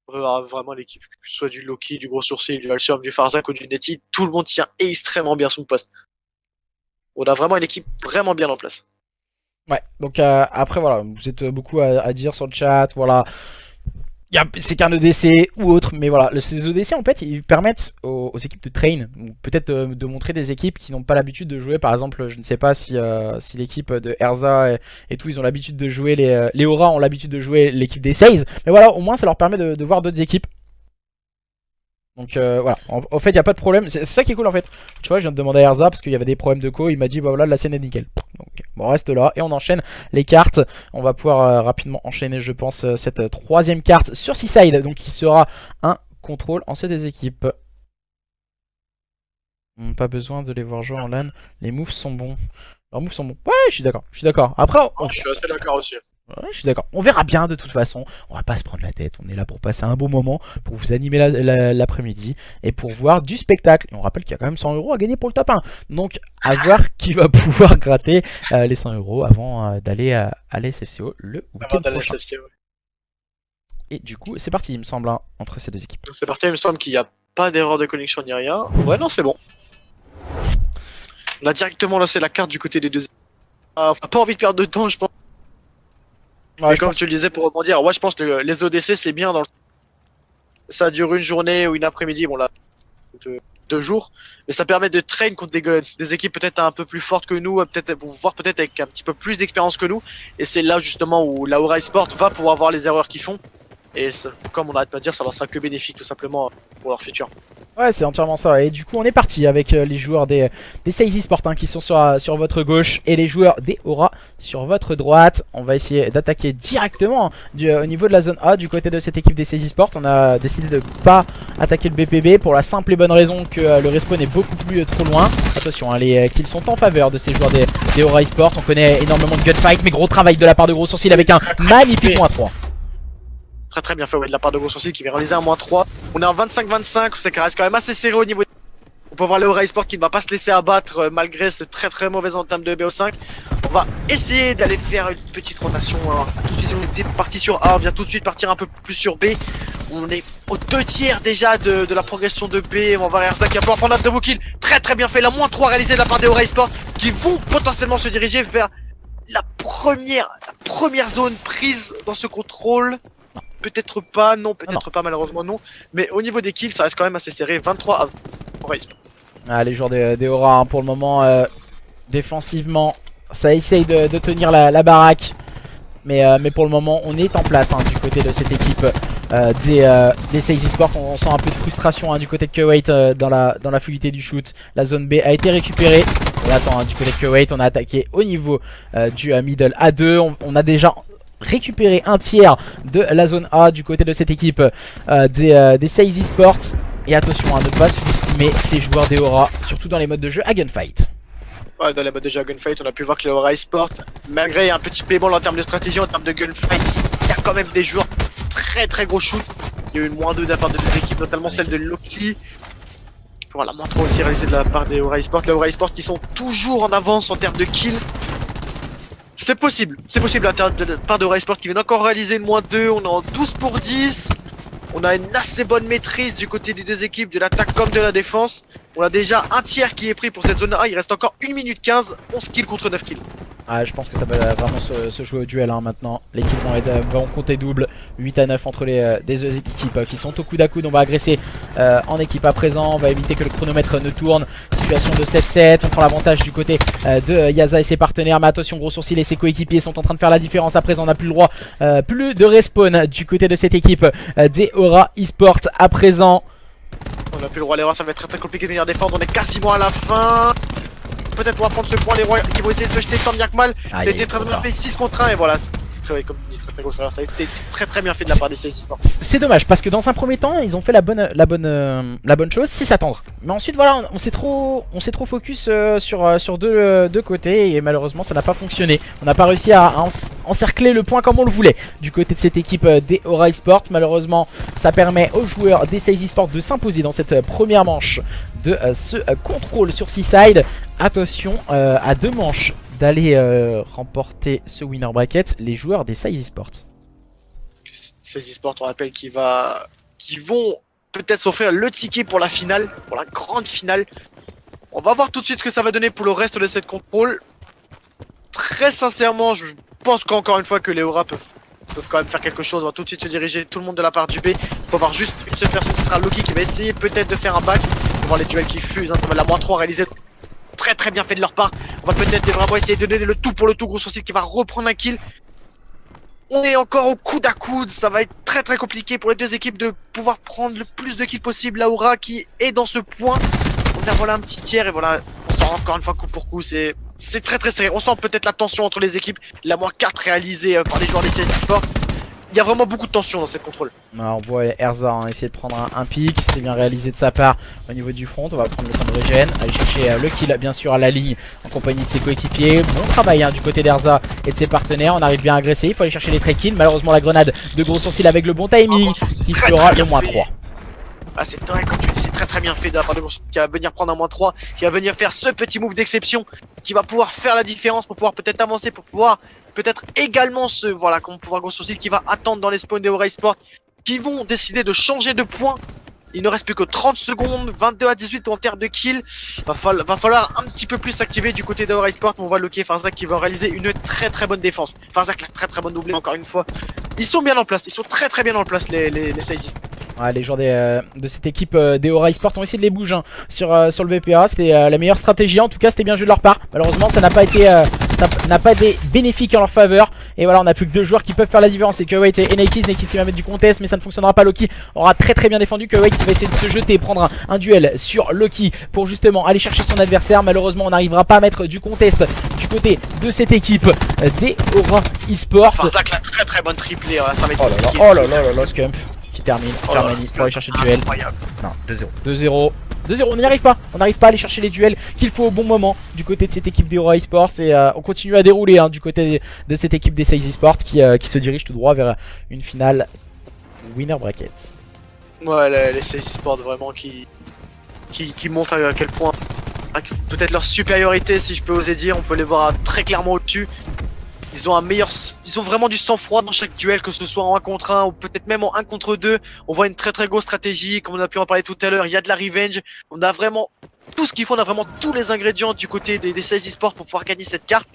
On va voir vraiment l'équipe, que ce soit du Loki, du Gros Sourcil, du Alcium, du Farzak ou du Netty, tout le monde tient extrêmement bien son poste. On a vraiment une équipe vraiment bien en place. Ouais, donc après voilà, vous êtes beaucoup à dire sur le chat, voilà. C'est qu'un EDC ou autre, mais voilà, ces EDC en fait ils permettent aux équipes de train, peut-être de montrer des équipes qui n'ont pas l'habitude de jouer. Par exemple, je ne sais pas si l'équipe de Erza et tout, ils ont l'habitude de jouer, les Aura ont l'habitude de jouer l'équipe des 16, mais voilà, au moins ça leur permet de voir d'autres équipes. Donc voilà, en fait il n'y a pas de problème, c'est ça qui est cool en fait. Tu vois, je viens de demander à Erza parce qu'il y avait des problèmes de co, il m'a dit bah voilà la scène est nickel. Donc bon, on reste là et on enchaîne les cartes. On va pouvoir rapidement enchaîner je pense cette troisième carte sur Seaside, donc qui sera un contrôle en C des équipes. Pas besoin de les voir jouer en LAN, les moves sont bons. Leurs moves sont bons, ouais je suis d'accord, Après je suis assez d'accord aussi. Ouais, je suis d'accord. On verra bien de toute façon. On va pas se prendre la tête. On est là pour passer un bon moment, pour vous animer l'après-midi et pour voir du spectacle. Et on rappelle qu'il y a quand même 100 € à gagner pour le top 1. Donc à voir qui va pouvoir gratter les 100 € avant d'aller à la SFCO le week-end Avant d'aller à prochain. SFC, ouais. Et du coup, c'est parti, il me semble, hein, entre ces deux équipes. C'est parti, il me semble qu'il n'y a pas d'erreur de connexion ni rien. Ouais, non, c'est bon. On a directement lancé la carte du côté des deux. On n'a pas envie de perdre de temps, je pense. Ouais, Et comme tu le disais pour rebondir, ouais, je pense que les ODC c'est bien dans le... Ça dure une journée ou une après-midi, bon là, 2 jours, mais ça permet de train contre des équipes peut-être un peu plus fortes que nous, voire peut-être avec un petit peu plus d'expérience que nous, et c'est là justement où la Aura Sport va pouvoir voir les erreurs qu'ils font, et comme on n'arrête pas de dire, ça leur sera que bénéfique tout simplement pour leur futur. Ouais, c'est entièrement ça. Et du coup, on est parti avec les joueurs des Sazy Sport qui sont sur votre gauche et les joueurs des Aura sur votre droite. On va essayer d'attaquer directement au niveau de la zone A du côté de cette équipe des Sazy Sport. On a décidé de pas attaquer le BPB pour la simple et bonne raison que le respawn est beaucoup plus trop loin. Attention, hein, les kills sont en faveur de ces joueurs des Aura Sport. On connaît énormément de gunfight, mais gros travail de la part de Gros Sourcil avec un magnifique -3. Très bien fait, ouais, de la part de Gros Sourcil qui vient réaliser un -3. On est en 25-25, ça reste quand même assez serré au niveau. On peut voir le Aura Sport qui ne va pas se laisser abattre malgré ce très mauvais entame de BO5. On va essayer d'aller faire une petite rotation. Hein. Tout de suite, on était parti sur A, on vient tout de suite partir un peu plus sur B. On est aux 2/3 déjà de la progression de B. On va voir Erza qui va pouvoir prendre un double kill. Très bien fait, la -3 réalisée de la part des Aura Sport qui vont potentiellement se diriger vers la première zone prise dans ce contrôle. Peut-être pas, non, peut-être pas, malheureusement non. Mais au niveau des kills, ça reste quand même assez serré. 23 à Aura Sport. Ah, les joueurs des Aura, hein, pour le moment, défensivement, ça essaye de tenir la baraque. Mais pour le moment, on est en place hein, du côté de cette équipe des Sazy Sport. On sent un peu de frustration hein, du côté de Kuwait dans la fluidité du shoot. La zone B a été récupérée. Et attends, hein, du côté de Kuwait, on a attaqué au niveau du middle A2. On a déjà récupérer un tiers de la zone A du côté de cette équipe des Sazy Sport. Et attention à ne pas sous-estimer ces joueurs des Aura, surtout dans les modes de jeu à gunfight. Ouais, dans les modes de jeu à gunfight, on a pu voir que les Aura Sport, malgré un petit bémol en termes de stratégie, en termes de gunfight, il y a quand même des joueurs très gros shoot. Il y a eu le -2 de la part de deux équipes, notamment celle de Loki. Voilà, -3 aussi réalisé de la part des Aura Sport. Les Aura Sport qui sont toujours en avance en termes de kills. C'est possible à la part de Aura Sport qui vient encore réaliser une -2, on est en 12 pour 10. On a une assez bonne maîtrise du côté des deux équipes, de l'attaque comme de la défense. On a déjà un tiers qui est pris pour cette zone A, il reste encore 1 minute 15, 11 kills contre 9 kills. Ah, je pense que ça va vraiment se jouer au duel hein, maintenant. Les kills vont compter double, 8 à 9 entre les deux équipes qui sont au coude à coude. On va agresser en équipe à présent, on va éviter que le chronomètre ne tourne. Situation de 7-7, on prend l'avantage du côté de Yaza et ses partenaires. Mais attention, Gros Sourcil et ses coéquipiers sont en train de faire la différence. À présent, on n'a plus le droit, plus de respawn du côté de cette équipe des Aura Esport à présent. On a plus le droit à l'erreur, ça va être très compliqué de venir défendre, on est quasiment à la fin. Peut-être pour prendre ce point, les rois qui vont essayer de se jeter tant bien que mal. Ça a été très bien fait, 6 contre 1 et voilà. Comme dit, très grosse erreur, ça a été très bien fait de la part des Sazy Sport. C'est dommage parce que dans un premier temps ils ont fait la bonne chose, c'est s'attendre. Mais ensuite voilà, on s'est trop focus sur deux côtés et malheureusement ça n'a pas fonctionné. On n'a pas réussi à encercler le point comme on le voulait du côté de cette équipe des Aura Sport. Malheureusement ça permet aux joueurs des Sazy Sport de s'imposer dans cette première manche de ce contrôle sur Seaside. Attention à 2 manches d'aller remporter ce winner bracket, les joueurs des Sazy Sport. Sazy Sport, on rappelle qui vont peut-être s'offrir le ticket pour la finale, pour la grande finale. On va voir tout de suite ce que ça va donner pour le reste de cette contrôle. Très sincèrement, je pense qu'encore une fois que les Aura peuvent quand même faire quelque chose. On va tout de suite se diriger tout le monde de la part du B. On va avoir juste une seule personne qui sera Loki qui va essayer peut-être de faire un back. On va voir les duels qui fusent, hein. Ça va la -3 réalisée. Très bien fait de leur part. On va peut-être vraiment essayer de donner le tout pour le tout. Gros Sourcil qui va reprendre un kill. On est encore au coude à coude. Ça va être très compliqué pour les deux équipes de pouvoir prendre le plus de kills possible. La Aura qui est dans ce point. On a voilà un petit tiers et voilà. On sort encore une fois coup pour coup. C'est très serré. On sent peut-être la tension entre les équipes. La -4 réalisée par les joueurs des Sazy Sport. il y a vraiment beaucoup de tension dans cette contrôle. Alors, on voit Erza essayer de prendre un pic, c'est bien réalisé de sa part au niveau du front. On va prendre le temps de régène, aller chercher le kill bien sûr à la ligne en compagnie de ses coéquipiers. Bon travail du côté d'Erza et de ses partenaires, on arrive bien à agresser, il faut aller chercher les trade kills. Malheureusement la grenade de gros sourcils avec le bon timing qui fera le -3. Ah, c'est vrai, comme tu dis, c'est très bien fait de la part de Gros qui va venir prendre un -3, qui va venir faire ce petit move d'exception, qui va pouvoir faire la différence pour pouvoir peut-être avancer, pour pouvoir peut-être également voilà, comme pouvoir Gros Sourcil qui va attendre dans les spawns des Aura Sport, qui vont décider de changer de point. Il ne reste plus que 30 secondes, 22 à 18 en termes de kill. Va falloir un petit peu plus s'activer du côté d'Aura Sport. On voit Loki et Farzak qui vont réaliser une très bonne défense. Farzak, la très bonne doublée encore une fois. Ils sont bien en place, ils sont très bien en place les Saïs. Ouais, les joueurs de cette équipe des Aura Sport ont essayé de les bouger sur le BPA. C'était la meilleure stratégie, en tout cas c'était bien joué de leur part. Malheureusement ça n'a pas été bénéfique en leur faveur. Et voilà, on a plus que 2 joueurs qui peuvent faire la différence. C'est Kuwait et Nekis qui va mettre du contest, mais ça ne fonctionnera pas. Loki aura très bien défendu. Kuwait qui va essayer de se jeter, prendre un duel sur Loki pour justement aller chercher son adversaire. Malheureusement on n'arrivera pas à mettre du contest du côté de cette équipe des Aura Esport. Farzak, la très bonne triplée, ça va être compliqué. Oh là là, Scump qui termine, Germany pour aller chercher le duel. Non, 2-0. 2-0, on n'y arrive pas. On n'arrive pas à aller chercher les duels qu'il faut au bon moment du côté de cette équipe des Aura Esports. Et on continue à dérouler du côté de cette équipe des Saïs Esports qui se dirige tout droit vers une finale winner bracket. Ouais, les Saïs Esports vraiment qui montrent à quel point peut-être leur supériorité, si je peux oser dire. On peut les voir très clairement au-dessus. Ils ont vraiment du sang-froid dans chaque duel, que ce soit en 1 contre 1 ou peut-être même en 1 contre 2. On voit une très grosse stratégie, comme on a pu en parler tout à l'heure. Il y a de la revenge. On a vraiment tout ce qu'il faut, on a vraiment tous les ingrédients du côté des Saïs Esports pour pouvoir gagner cette carte.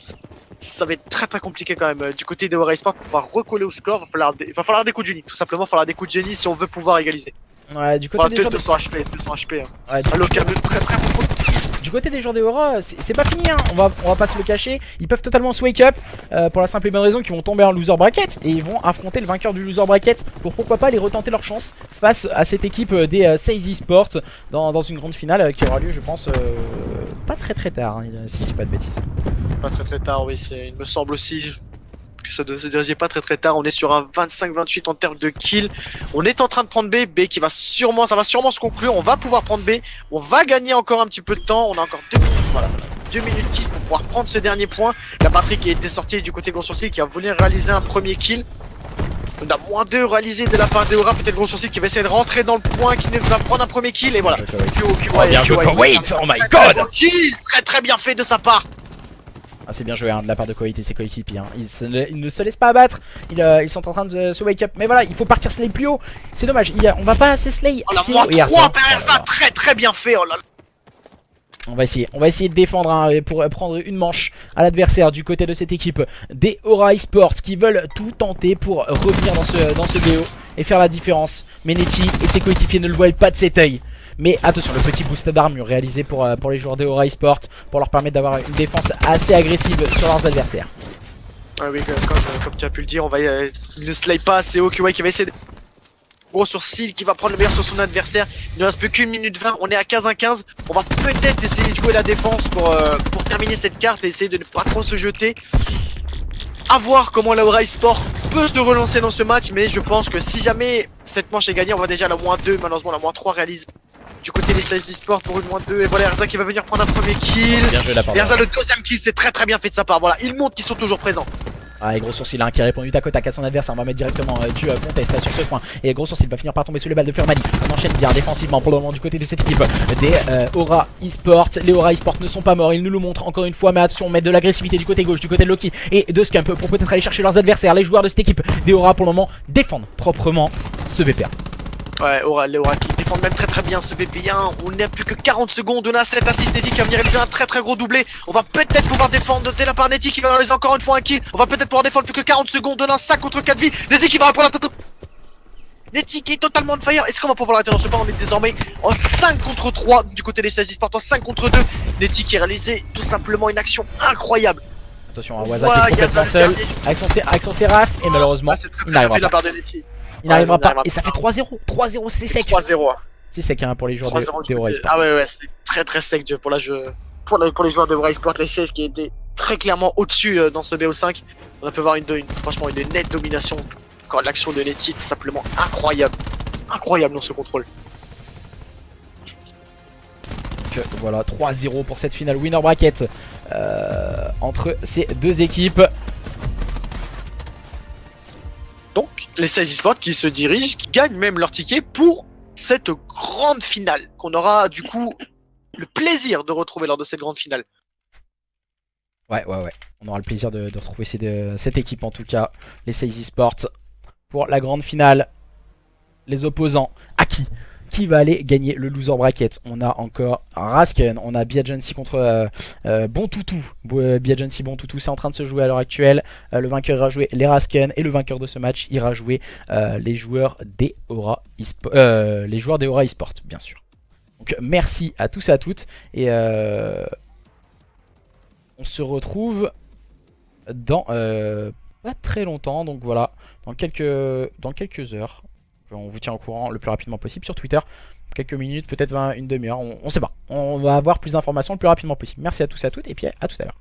Ça va être très compliqué quand même du côté des Aura Esports pour pouvoir recoller au score. Il va falloir des coups de génie, tout simplement. Il va falloir des coups de génie si on veut pouvoir égaliser. Ouais, du côté des joueurs 200 HP, Ouais, très bon. Du côté des joueurs des Aura, c'est pas fini, on va pas se le cacher. Ils peuvent totalement se wake up pour la simple et bonne raison qu'ils vont tomber en loser bracket. Et ils vont affronter le vainqueur du loser bracket pour pourquoi pas aller retenter leur chance face à cette équipe des Saïs Esports dans une grande finale qui aura lieu, je pense, pas très tard, si je dis pas de bêtises. Pas très tard, oui, il me semble aussi que ça ne se dirigeait pas très tard. On est sur un 25-28 en termes de kills. On est en train de prendre B qui va sûrement, ça va sûrement se conclure. On va pouvoir prendre B. On va gagner encore un petit peu de temps. On a encore 2 minutes, voilà. 2 minutes 10 pour pouvoir prendre ce dernier point. La batterie qui était sortie du côté Gros Sourcil qui a voulu réaliser un premier kill. On a -2 réalisé de la part des Aura. Peut-être Gros Sourcil qui va essayer de rentrer dans le point, qui va prendre un premier kill. Et voilà. Bien joué, Kuwait. Oh my god. Très bien fait de sa part. Ah, c'est bien joué de la part de Kuwait et ses coéquipiers. Ils ne se laissent pas abattre. Ils sont en train de se wake up. Mais voilà, il faut partir slay plus haut. C'est dommage. On va pas assez slay. Oh, la -3 ça très bien fait. Oh là là. On va essayer de défendre pour prendre une manche à l'adversaire du côté de cette équipe des Aura Esports qui veulent tout tenter pour revenir dans ce BO et faire la différence. Mais Netty et ses coéquipiers ne le voient pas de cet œil. Mais attention, le petit boost d'armure réalisé pour les joueurs des Aura Esports pour leur permettre d'avoir une défense assez agressive sur leurs adversaires. Ah oui, comme tu as pu le dire, il ne slay pas assez haut. Kuwait qui va essayer de... Gros Sourcil qui va prendre le meilleur sur son adversaire. Il ne reste plus qu'une minute 20, on est à 15-15. On va peut-être essayer de jouer la défense pour terminer cette carte et essayer de ne pas trop se jeter. A voir comment la Aura Esport peut se relancer dans ce match, mais je pense que si jamais cette manche est gagnée, on va déjà à la -2, malheureusement la -3 réalisée du côté des Saïs Esports pour une -2. Et voilà Erza qui va venir prendre un premier kill. Et Erza le deuxième kill, c'est très bien fait de sa part. Voilà, il montre qu'ils sont toujours présents. Ah, et Gros Sourcil qui a répondu tac au tac à son adversaire. On va mettre directement du contest sur ce point. Et Gros Sourcil va finir par tomber sur les balles de Fermani. On enchaîne bien défensivement pour le moment du côté de cette équipe des Aura Esports. Les Aura Esports ne sont pas morts, ils nous le montrent encore une fois. Mais attention, on met de l'agressivité du côté gauche, du côté de Loki et de Scump pour peut-être aller chercher leurs adversaires. Les joueurs de cette équipe des Aura pour le moment défendent proprement ce BPA. Ouais, les Aura qui défendent même très bien ce BP1. On n'a plus que 40 secondes. On a cette assist Netty qui va venir réaliser un très gros doublé. On va peut-être pouvoir défendre de la part Netty qui va réaliser encore une fois un kill. On va peut-être pouvoir défendre plus que 40 secondes. On a un 5 contre 4 vies. Netty qui va reprendre la tête. Netty qui est totalement on fire. Est-ce qu'on va pouvoir l'arrêter dans ce point? On est désormais en 5 contre 3 du côté des Saïs Esports, en 5 contre 2. Netty qui a réalisé tout simplement une action incroyable. Attention, Waza qui est complètement seul avec son Seraph et malheureusement il n'arrivera pas. Il n'arrivera pas et ça fait 3-0. 3-0, c'est sec. 3-0. C'est sec pour les joueurs de Aura Esports. Ah ouais, c'est très sec pour les joueurs de Aura Esports. Les 16 qui étaient très clairement au-dessus dans ce BO5. On a pu voir franchement une nette domination encore l'action de Netty, tout simplement incroyable. Incroyable dans ce contrôle. Donc, voilà, 3-0 pour cette finale winner bracket entre ces deux équipes. Donc, les 16 esports qui se dirigent, qui gagnent même leur ticket pour cette grande finale, qu'on aura du coup le plaisir de retrouver lors de cette grande finale. Ouais. On aura le plaisir de retrouver cette équipe en tout cas, les 16 esports, pour la grande finale. Les opposants, à qui va aller gagner le loser bracket? On a encore Rasken, on a Biagency contre Bontoutou. Biagency Bontoutou, c'est en train de se jouer à l'heure actuelle. Le vainqueur ira jouer les Rasken et le vainqueur de ce match ira jouer les joueurs des Aura Esport, bien sûr. Donc merci à tous et à toutes et on se retrouve dans pas très longtemps, donc voilà, dans quelques heures. On vous tient au courant le plus rapidement possible sur Twitter. Quelques minutes, peut-être une demi-heure, on sait pas. On va avoir plus d'informations le plus rapidement possible. Merci à tous et à toutes et puis à tout à l'heure.